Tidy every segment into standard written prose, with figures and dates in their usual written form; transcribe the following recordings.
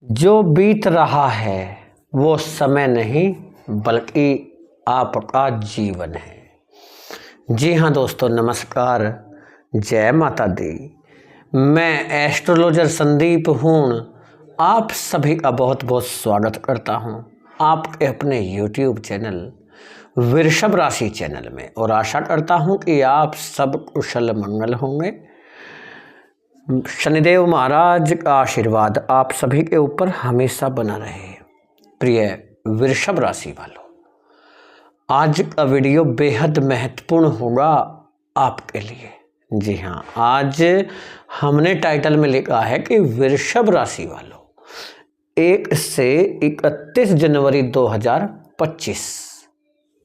जो बीत रहा है वो समय नहीं बल्कि आपका जीवन है। जी हाँ दोस्तों, नमस्कार, जय माता दी। मैं एस्ट्रोलॉजर संदीप हूँ। आप सभी का बहुत बहुत स्वागत करता हूँ आपके अपने YouTube चैनल वृषभ राशि चैनल में, और आशा करता हूँ कि आप सब कुशल मंगल होंगे। शनिदेव महाराज का आशीर्वाद आप सभी के ऊपर हमेशा बना रहे। प्रिय वृषभ राशि वालों, आज का वीडियो बेहद महत्वपूर्ण होगा आपके लिए। जी हाँ, आज हमने टाइटल में लिखा है कि वृषभ राशि वालों 1 से 31 जनवरी 2025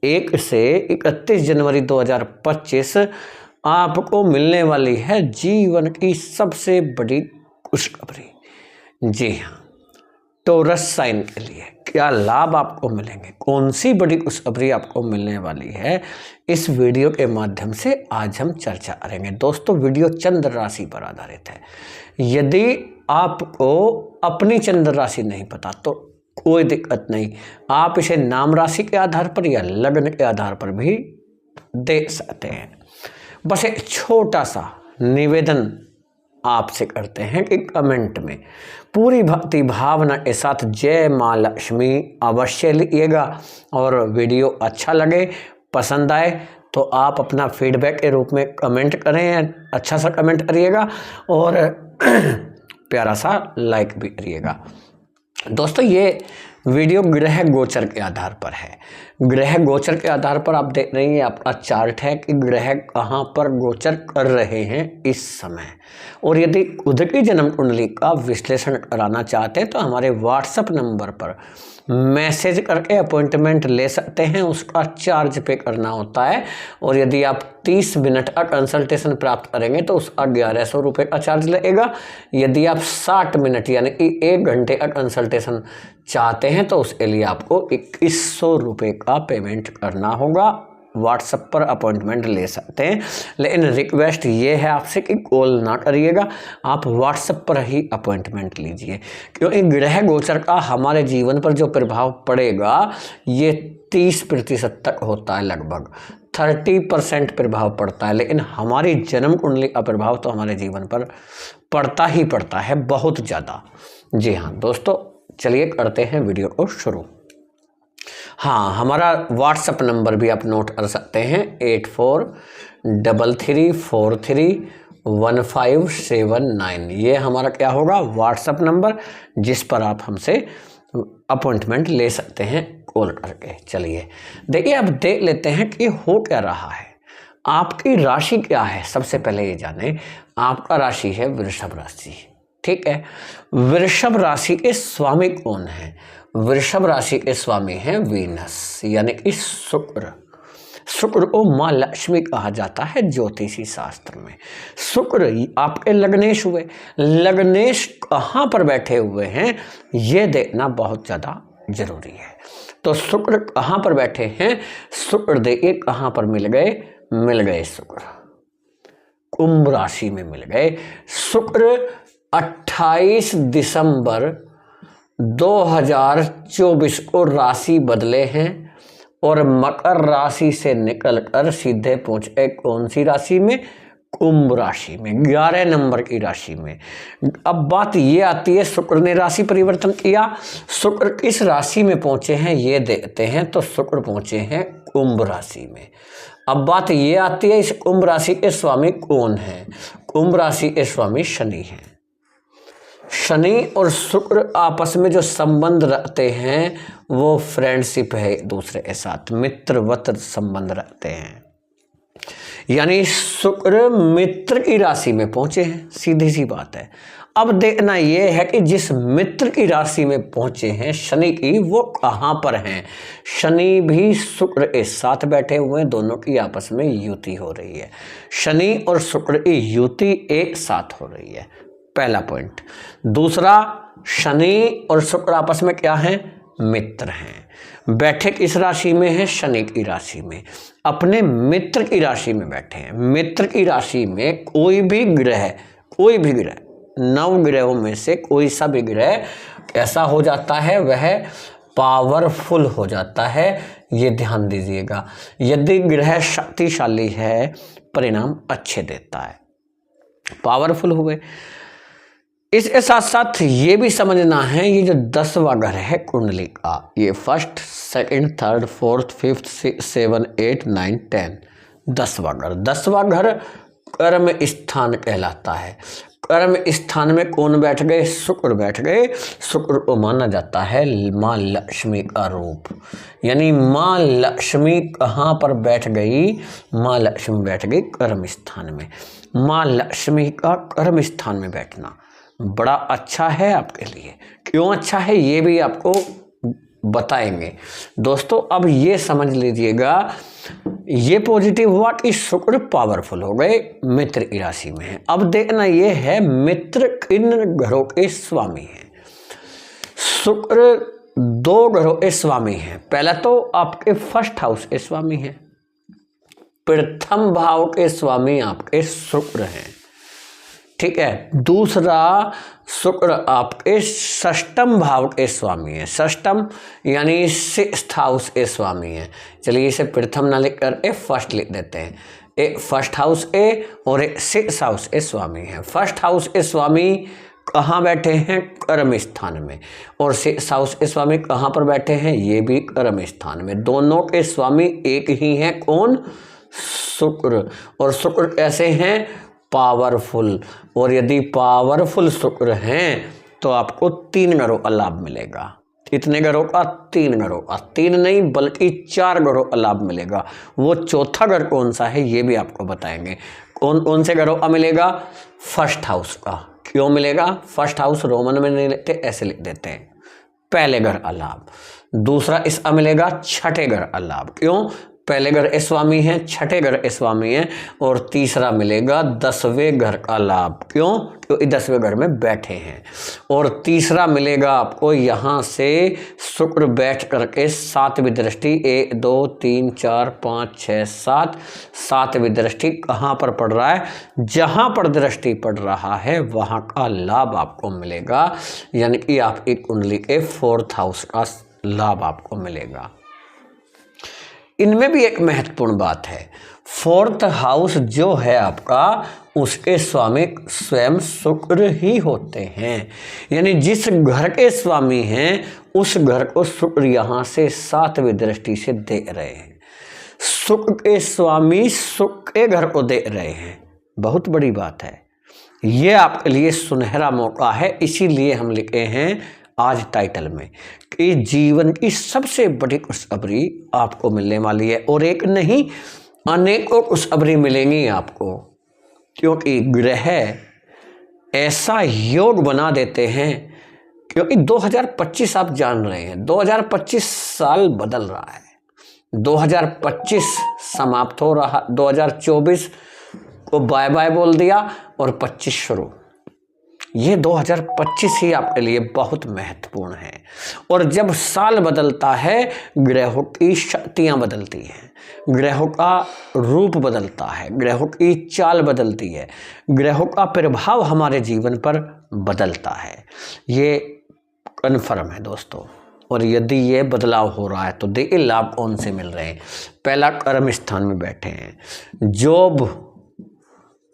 1 से 31 जनवरी 2025 आपको मिलने वाली है जीवन की सबसे बड़ी खुशखबरी। जी हाँ, टॉरस साइन के लिए क्या लाभ आपको मिलेंगे, कौन सी बड़ी खुशखबरी आपको मिलने वाली है, इस वीडियो के माध्यम से आज हम चर्चा करेंगे। दोस्तों, वीडियो चंद्र राशि पर आधारित है। यदि आपको अपनी चंद्र राशि नहीं पता तो कोई दिक्कत नहीं, आप इसे नाम राशि के आधार पर या लग्न के आधार पर भी देख सकते हैं। बस एक छोटा सा निवेदन आपसे करते हैं कि कमेंट में पूरी भक्ति भावना के साथ जय माँ लक्ष्मी अवश्य लिखिएगा, और वीडियो अच्छा लगे, पसंद आए तो आप अपना फीडबैक के रूप में कमेंट करें, अच्छा सा कमेंट करिएगा और प्यारा सा लाइक भी करिएगा। दोस्तों, ये वीडियो ग्रह गोचर के आधार पर है। ग्रह गोचर के आधार पर आप देख रहे हैं, आपका चार्ट है कि ग्रह कहाँ पर गोचर कर रहे हैं इस समय। और यदि खुद की जन्म कुंडली का विश्लेषण कराना चाहते हैं तो हमारे व्हाट्सएप नंबर पर मैसेज करके अपॉइंटमेंट ले सकते हैं। उसका चार्ज पे करना होता है, और यदि आप 30 मिनट का कंसल्टेशन प्राप्त करेंगे तो उसका 1100 रुपये का चार्ज लगेगा। यदि आप 60 मिनट यानी कि 1 घंटे का कंसल्टेशन चाहते हैं तो उसके लिए आपको 2100 रुपये का पेमेंट करना होगा। व्हाट्सएप पर अपॉइंटमेंट ले सकते हैं, लेकिन रिक्वेस्ट ये है आपसे कि कॉल ना करिएगा, आप व्हाट्सएप पर ही अपॉइंटमेंट लीजिए, क्योंकि ग्रह गोचर का हमारे जीवन पर जो प्रभाव पड़ेगा ये 30% तक होता है, लगभग 30% प्रभाव पड़ता है, लेकिन हमारी जन्म कुंडली का प्रभाव तो हमारे जीवन पर पड़ता ही पड़ता है, बहुत ज़्यादा। जी हाँ दोस्तों, चलिए करते हैं वीडियो को शुरू। हाँ, हमारा व्हाट्सएप नंबर भी आप नोट कर सकते हैं 8433431579। ये हमारा क्या होगा, व्हाट्सएप नंबर, जिस पर आप हमसे अपॉइंटमेंट ले सकते हैं कॉल करके। चलिए देखिए, अब देख लेते हैं कि हो क्या रहा है, आपकी राशि क्या है। सबसे पहले ये जाने, आपका राशि है वृषभ राशि, ठीक है। वृषभ राशि के स्वामी कौन है? वृषभ राशि के स्वामी हैं वीनस, यानी कि शुक्र। शुक्र को माँ लक्ष्मी कहा जाता है ज्योतिषी शास्त्र में। शुक्र आपके लग्नेश हुए, लग्नेश कहाँ पर बैठे हुए हैं ये देखना बहुत ज़्यादा जरूरी है। तो शुक्र कहाँ पर बैठे हैं, शुक्र देखिए कहाँ पर मिल गए शुक्र कुंभ राशि में मिल गए। शुक्र 28 दिसंबर 2024 को राशि बदले हैं और मकर राशि से निकलकर सीधे पहुंचे कौन सी राशि में, कुंभ राशि में, 11 नंबर की राशि में। अब बात ये आती है, शुक्र ने राशि परिवर्तन किया, शुक्र किस राशि में पहुंचे हैं ये देखते हैं। तो शुक्र पहुंचे हैं कुंभ राशि में। अब बात ये आती है, इस कुंभ राशि के स्वामी कौन है? कुंभ राशि के स्वामी शनि हैं। शनि और शुक्र आपस में जो संबंध रखते हैं वो फ्रेंडशिप है, दूसरे के साथ मित्रवत संबंध रखते हैं, यानी शुक्र मित्र की राशि में पहुंचे हैं, सीधी सी बात है। अब देखना यह है कि जिस मित्र की राशि में पहुंचे हैं शनि की, वो कहां पर हैं। शनि भी शुक्र के साथ बैठे हुए हैं, दोनों की आपस में युति हो रही है। शनि और शुक्र की युति एक साथ हो रही है, पहला पॉइंट। दूसरा, शनि और शुक्र आपस में क्या हैं, मित्र हैं। बैठे किस राशि में है, शनि की राशि में, अपने मित्र की राशि में बैठे हैं। मित्र की राशि में कोई भी ग्रह 9 ग्रहों में से कोई सा भी ग्रह कैसा हो जाता है, वह पावरफुल हो जाता है। ये ध्यान दीजिएगा। यदि ग्रह शक्तिशाली है परिणाम अच्छे देता है, पावरफुल हुए। इसके साथ साथ ये भी समझना है, ये जो 10वां घर है कुंडली का, ये 1st, 2nd, 3rd, 4th, 5th, 6th, 7, 8, 9, 10, 10वां घर। 10वां घर कर्म स्थान कहलाता है। कर्म स्थान में कौन बैठ गए, शुक्र बैठ गए। शुक्र को माना जाता है माँ लक्ष्मी का रूप, यानी माँ लक्ष्मी कहाँ पर बैठ गई, माँ लक्ष्मी बैठ गई कर्म स्थान में। माँ लक्ष्मी का कर्म स्थान में बैठना बड़ा अच्छा है आपके लिए। क्यों अच्छा है ये भी आपको बताएंगे दोस्तों। अब ये समझ लीजिएगा, ये पॉजिटिव हुआ कि शुक्र पावरफुल हो गए, मित्र की राशि में है। अब देखना ये है मित्र किन घरों के स्वामी हैं। शुक्र 2 घरों के स्वामी हैं। पहला तो आपके 1st हाउस के स्वामी हैं, प्रथम भाव के स्वामी आपके शुक्र हैं, ठीक है। दूसरा शुक्र आपके 6ष्टम भाव के स्वामी है। 6ष्टम यानी 6th हाउस के स्वामी है। चलिए इसे प्रथम ना लिख कर 1st लिख देते हैं। एक 1st हाउस ए और एक 6th हाउस के स्वामी है। 1st हाउस के स्वामी कहाँ बैठे हैं, कर्म स्थान में, और 6th हाउस के स्वामी कहाँ पर बैठे हैं, ये भी कर्म स्थान में। दोनों के स्वामी एक ही हैं, कौन, शुक्र। और शुक्र कैसे हैं, पावरफुल। और यदि पावरफुल शुक्र हैं तो आपको 3 घरों का लाभ मिलेगा। कितने घरों का, 3 घरों का। 3 नहीं बल्कि 4 घरों का लाभ मिलेगा। वो चौथा घर कौन सा है ये भी आपको बताएंगे। कौन कौन से घरों का मिलेगा, 1st हाउस का। क्यों मिलेगा, 1st हाउस रोमन में नहीं लिखते, ऐसे लिख देते हैं, पहले घर का लाभ। दूसरा इसका मिलेगा 6ठे घर का लाभ। क्यों, पहले घर स्वामी है, 6ठे घर स्वामी है। और तीसरा मिलेगा 10वें घर का लाभ। क्यों, क्योंकि 10वें घर में बैठे हैं। और तीसरा मिलेगा आपको यहाँ से शुक्र बैठ करके 7वीं दृष्टि, 1 2 3 4 5 6 7, 7वीं दृष्टि कहाँ पर पड़ रहा है, जहाँ पर दृष्टि पड़ रहा है वहाँ का लाभ आपको मिलेगा। यानी कि आपकी कुंडली के 4th हाउस का लाभ आपको मिलेगा। इनमें भी एक महत्वपूर्ण बात है, 4th हाउस जो है आपका, उसके स्वामी स्वयं शुक्र ही होते हैं। यानी जिस घर के स्वामी हैं उस घर को शुक्र यहाँ से 7वीं दृष्टि से देख रहे हैं। शुक्र के स्वामी शुक्र के घर को देख रहे हैं, बहुत बड़ी बात है। ये आपके लिए सुनहरा मौका है, इसीलिए हम लिखे हैं आज टाइटल में कि जीवन की सबसे बड़ी खुशखबरी आपको मिलने वाली है। और एक नहीं, अनेकों खुशखबरी मिलेंगी आपको, क्योंकि ग्रह ऐसा योग बना देते हैं। क्योंकि 2025 आप जान रहे हैं, 2025 साल बदल रहा है। 2025 समाप्त हो रहा, 2024 को बाय बाय बोल दिया और 25 शुरू। ये 2025 ही आपके लिए बहुत महत्वपूर्ण है। और जब साल बदलता है, ग्रहों की शक्तियाँ बदलती हैं, ग्रहों का रूप बदलता है, ग्रहों की चाल बदलती है, ग्रहों का प्रभाव हमारे जीवन पर बदलता है। ये कन्फर्म है दोस्तों। और यदि ये बदलाव हो रहा है तो देखिए लाभ कौन से मिल रहे हैं। पहला, कर्म स्थान में बैठे हैं। जॉब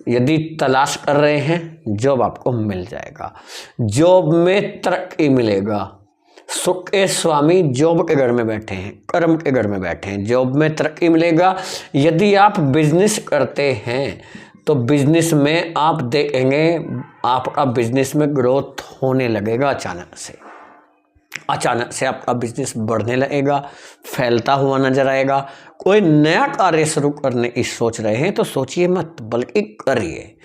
यदि तलाश कर रहे हैं, जॉब आपको मिल जाएगा। जॉब में तरक्की मिलेगा। सुख के स्वामी जॉब के घर में बैठे हैं, कर्म के घर में बैठे हैं, जॉब में तरक्की मिलेगा। यदि आप बिजनेस करते हैं तो बिजनेस में आप देखेंगे आपका बिजनेस में ग्रोथ होने लगेगा। अचानक से आपका बिजनेस बढ़ने लगेगा, फैलता हुआ नजर आएगा। कोई नया कार्य शुरू करने की सोच रहे हैं तो सोचिए मत, बल्कि करिए।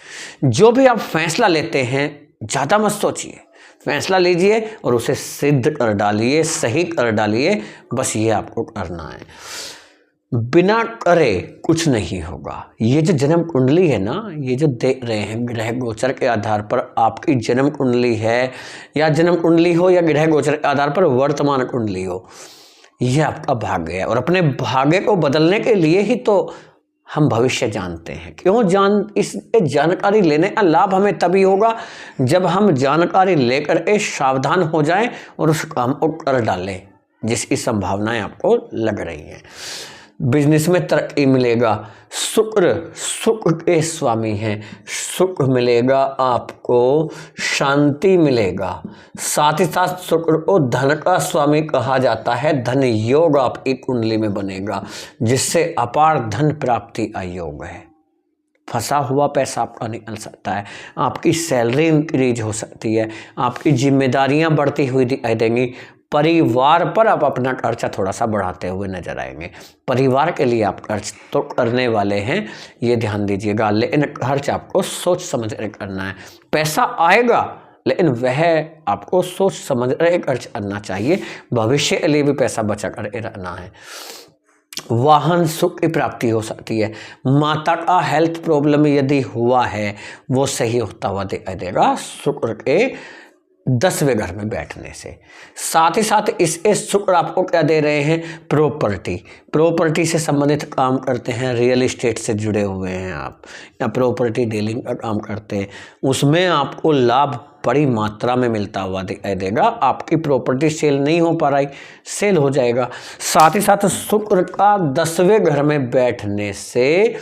जो भी आप फैसला लेते हैं ज़्यादा मत सोचिए, फैसला लीजिए और उसे सिद्ध कर डालिए, सही कर डालिए। बस ये आपको करना है, बिना करे कुछ नहीं होगा। ये जो जन्म कुंडली है ना, ये जो देख रहे हैं ग्रह गोचर के आधार पर आपकी जन्म कुंडली है, या जन्म कुंडली हो या ग्रह गोचर के आधार पर वर्तमान कुंडली हो, ये आपका भाग्य है। और अपने भाग्य को बदलने के लिए ही तो हम भविष्य जानते हैं। क्यों इस जानकारी लेने का लाभ हमें तभी होगा जब हम जानकारी लेकर के सावधान हो जाएं और उस काम को कर डालें जिसकी संभावनाएं आपको लग रही हैं। बिजनेस में तरक्की मिलेगा, शुक्र सुख के स्वामी हैं, सुख मिलेगा आपको, शांति मिलेगा। साथ ही साथ शुक्र को धन का स्वामी कहा जाता है। धन योग आपकी कुंडली में बनेगा जिससे अपार धन प्राप्ति का योग है। फंसा हुआ पैसा आपका निकल सकता है, आपकी सैलरी इंक्रीज हो सकती है, आपकी जिम्मेदारियां बढ़ती हुई दिखाई देंगी। परिवार पर आप अपना खर्चा थोड़ा सा बढ़ाते हुए नजर आएंगे। परिवार के लिए आप खर्च तो करने वाले हैं, ये ध्यान दीजिएगा, लेकिन खर्च आपको सोच समझ कर करना है। पैसा आएगा लेकिन वह आपको सोच समझ कर खर्च करना चाहिए। भविष्य के लिए भी पैसा बचा कर रखना है। वाहन सुख की प्राप्ति हो सकती है। माता का हेल्थ प्रॉब्लम यदि हुआ है वो सही होता हुआ दिखाई देगा शुक्र के 10वें घर में बैठने से। साथ ही साथ इस शुक्र आपको क्या दे रहे हैं, प्रॉपर्टी से संबंधित काम करते हैं, रियल एस्टेट से जुड़े हुए हैं आप, या प्रॉपर्टी डीलिंग का काम करते हैं, उसमें आपको लाभ बड़ी मात्रा में मिलता हुआ दिखाई देगा। आपकी प्रॉपर्टी सेल नहीं हो पा रही, सेल हो जाएगा। साथ ही साथ शुक्र का 10वें घर में बैठने से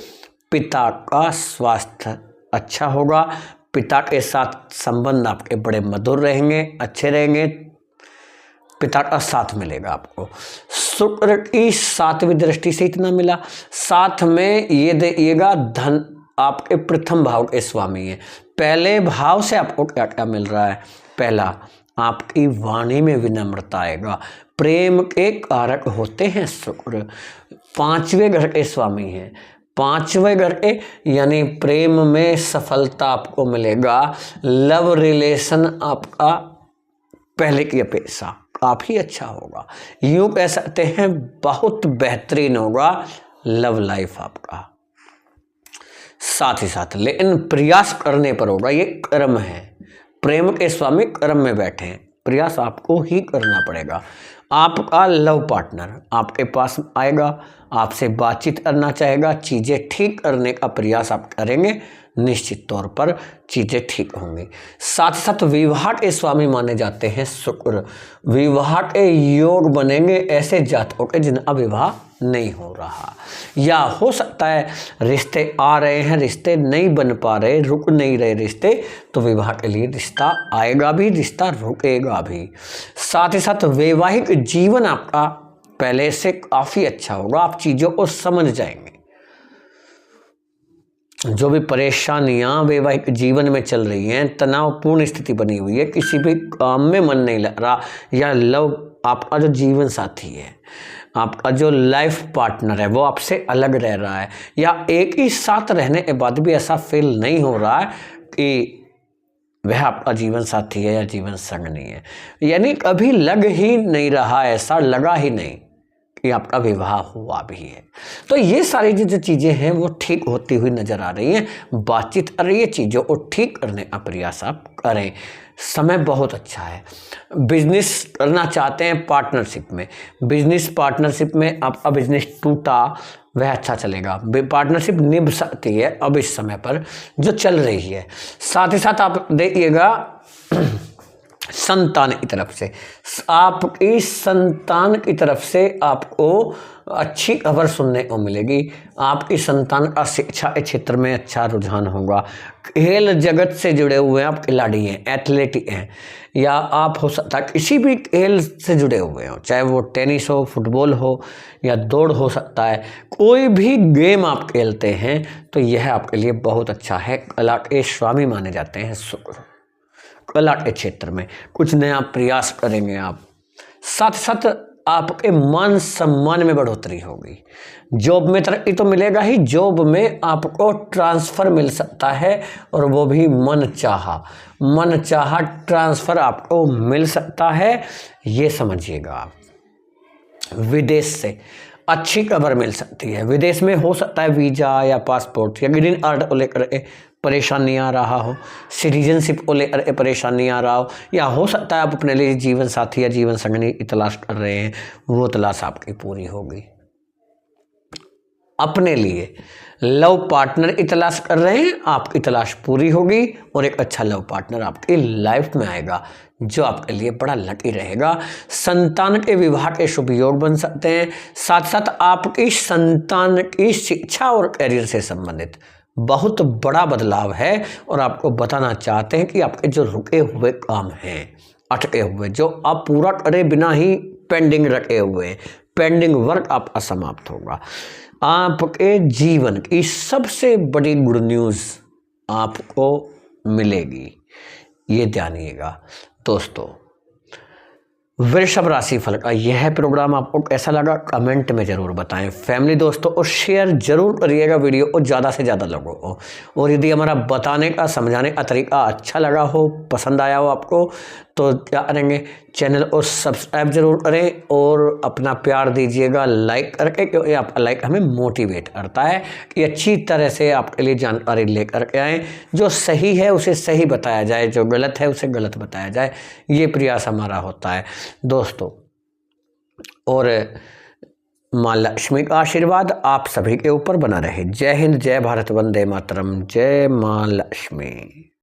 पिता का स्वास्थ्य अच्छा होगा, पिता के साथ संबंध आपके बड़े मधुर रहेंगे, अच्छे रहेंगे, पिता का साथ मिलेगा आपको। शुक्र की 7वीं दृष्टि से इतना मिला। साथ में ये देखिएगा धन आपके प्रथम भाव के स्वामी है। पहले भाव से आपको क्या क्या मिल रहा है, पहला आपकी वाणी में विनम्रता आएगा। प्रेम के कारक होते हैं शुक्र, 5वें घर के स्वामी हैं। 5वें घर के यानी प्रेम में सफलता आपको मिलेगा। लव रिलेशन आपका पहले की अपेक्षा काफ़ी अच्छा होगा, यूँ कह सकते हैं बहुत बेहतरीन होगा लव लाइफ आपका। साथ ही साथ लेकिन प्रयास करने पर होगा, ये कर्म है। प्रेम के स्वामी कर्म में बैठे हैं, प्रयास आपको ही करना पड़ेगा। आपका लव पार्टनर आपके पास आएगा, आपसे बातचीत करना चाहेगा, चीज़ें ठीक करने का प्रयास आप करेंगे, निश्चित तौर पर चीज़ें ठीक होंगी। साथ ही साथ विवाह के स्वामी माने जाते हैं शुक्र, विवाह के योग बनेंगे ऐसे जातकों के जिनका विवाह नहीं हो रहा, या हो सकता है रिश्ते आ रहे हैं, रिश्ते नहीं बन पा रहे, रुक नहीं रहे रिश्ते, तो विवाह के लिए रिश्ता आएगा भी, रिश्ता रुकेगा भी। साथ ही साथ वैवाहिक जीवन आपका पहले से काफ़ी अच्छा होगा, आप चीज़ों को समझ जाएंगे। जो भी परेशानियां वैवाहिक जीवन में चल रही हैं, तनावपूर्ण स्थिति बनी हुई है, किसी भी काम में मन नहीं लग रहा, या लव आपका जो जीवन साथी है, आपका जो लाइफ पार्टनर है वो आपसे अलग रह रहा है, या एक ही साथ रहने के बाद भी ऐसा फील नहीं हो रहा है कि वह आपका जीवन साथी है या जीवन संगनी है, यानी कभी लग ही नहीं रहा, ऐसा लगा ही नहीं कि आपका विवाह हुआ भी है। तो ये सारी जो चीज़ें हैं वो ठीक होती हुई नज़र आ रही हैं, बातचीत कर रही है, चीज़ों को ठीक करने का प्रयास आप करें। समय बहुत अच्छा है। बिजनेस करना चाहते हैं पार्टनरशिप में, बिजनेस पार्टनरशिप में आपका बिजनेस टूटा वह अच्छा चलेगा, पार्टनरशिप निभ सकती है अब इस समय पर जो चल रही है। साथ ही साथ आप देखिएगा संतान की तरफ से, आपकी संतान की तरफ से आपको अच्छी खबर सुनने को मिलेगी। आपकी संतान का शिक्षा के क्षेत्र में अच्छा रुझान होगा। खेल जगत से जुड़े हुए आप खिलाड़ी हैं, एथलेटिक हैं, या आप हो सकता है किसी भी खेल से जुड़े हुए हो, चाहे वो टेनिस हो, फुटबॉल हो, या दौड़ हो सकता है, कोई भी गेम आप खेलते हैं तो यह आपके लिए बहुत अच्छा है। कला के स्वामी माने जाते हैं शुक्र, कला के क्षेत्र में कुछ नया प्रयास करेंगे आप। साथ साथ आपके मान सम्मान में बढ़ोतरी होगी। जॉब में तरक्की तो मिलेगा ही, जॉब में आपको ट्रांसफ़र मिल सकता है, और वो भी मन चाहा ट्रांसफ़र आपको मिल सकता है, ये समझिएगा आप। विदेश से अच्छी खबर मिल सकती है। विदेश में हो सकता है वीज़ा या पासपोर्ट या ग्रीन कार्ड को लेकर परेशानी आ रहा हो, सिटीजनशिप को लेकर परेशानी आ रहा हो, या हो सकता है आप अपने लिए जीवन साथी या जीवन संगनी की तलाश कर रहे हैं, वो तलाश आपकी पूरी होगी। अपने लिए लव पार्टनर की तलाश कर रहे हैं, आपकी तलाश पूरी होगी और एक अच्छा लव पार्टनर आपकी लाइफ में आएगा जो आपके लिए बड़ा लकी रहेगा। संतान के विवाह के शुभ योग बन सकते हैं। साथ साथ आपकी संतान की शिक्षा और करियर से संबंधित बहुत बड़ा बदलाव है और आपको बताना चाहते हैं कि आपके जो रुके हुए काम हैं, अटके हुए, जो आप पूरा करे बिना ही पेंडिंग रखे हुए, पेंडिंग वर्क आपका समाप्त होगा। आपके जीवन की सबसे बड़ी गुड न्यूज़ आपको मिलेगी, ये जानिएगा दोस्तों। वृषभ राशि फल का यह प्रोग्राम आपको कैसा लगा कमेंट में ज़रूर बताएं। फैमिली दोस्तों और शेयर जरूर करिएगा वीडियो को ज़्यादा से ज़्यादा लोगों को। और यदि हमारा बताने का समझाने का तरीका अच्छा लगा हो, पसंद आया हो आपको, तो क्या करेंगे, चैनल को सब्सक्राइब जरूर करें और अपना प्यार दीजिएगा लाइक करके, क्योंकि आपका लाइक हमें मोटिवेट करता है कि अच्छी तरह से आपके लिए जानकारी लेकर के आएँ। जो सही है उसे सही बताया जाए, जो गलत है उसे गलत बताया जाए, ये प्रयास हमारा होता है दोस्तों। और माँ लक्ष्मी का आशीर्वाद आप सभी के ऊपर बना रहे। जय हिंद, जय भारत, वंदे मातरम, जय माँ लक्ष्मी।